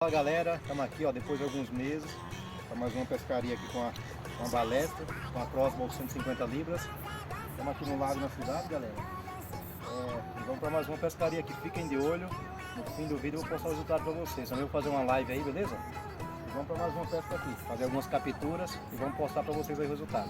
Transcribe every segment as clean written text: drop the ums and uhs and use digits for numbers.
Fala galera, estamos aqui ó, depois de alguns meses para mais uma pescaria aqui com a balestra, com a crossbow de 150 libras. Estamos aqui no lago na cidade, galera. E vamos para mais uma pescaria aqui, fiquem de olho. No fim do vídeo eu vou postar o resultado para vocês. Também vou fazer uma live aí, beleza? E vamos para mais uma pesca aqui, fazer algumas capturas e vamos postar para vocês aí o resultado.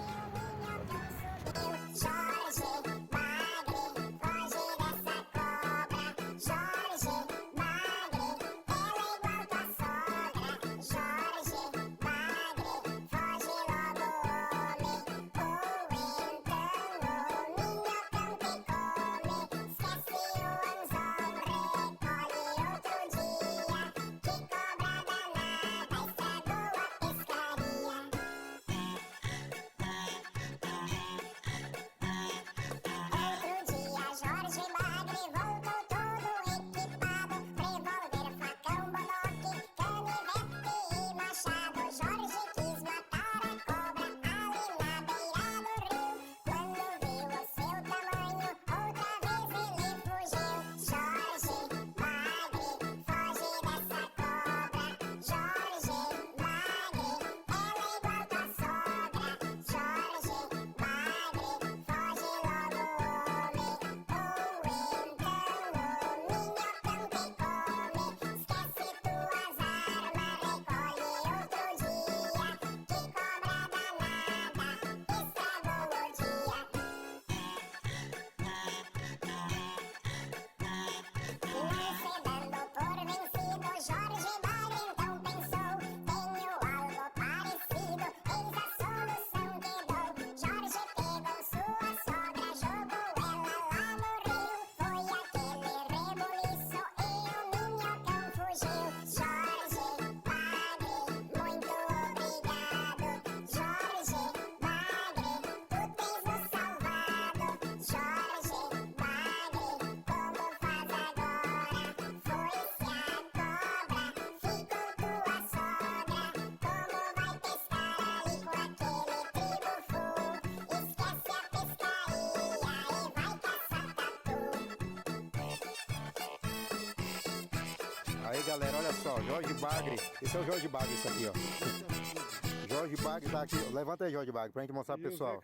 Aí galera, olha só, Jorge Bagre, esse é o Jorge Bagre, isso aqui ó. Jorge Bagre tá aqui, levanta aí Jorge Bagre pra gente mostrar pro pessoal.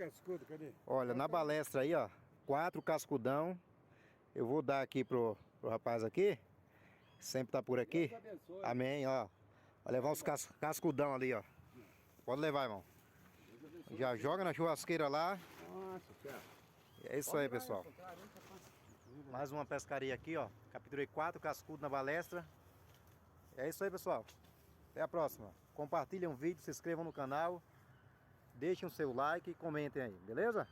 Olha, na balestra aí ó, 4 cascudão. Eu vou dar aqui pro rapaz aqui, sempre tá por aqui. Amém, ó. Vai levar uns cascudão ali ó. Pode levar, irmão. Já joga na churrasqueira lá. É isso aí, pessoal. Mais uma pescaria aqui ó. Capturei 4 cascudos na balestra. É isso aí, pessoal. Até a próxima. Compartilhem o vídeo, se inscrevam no canal, deixem o seu like e comentem aí, beleza?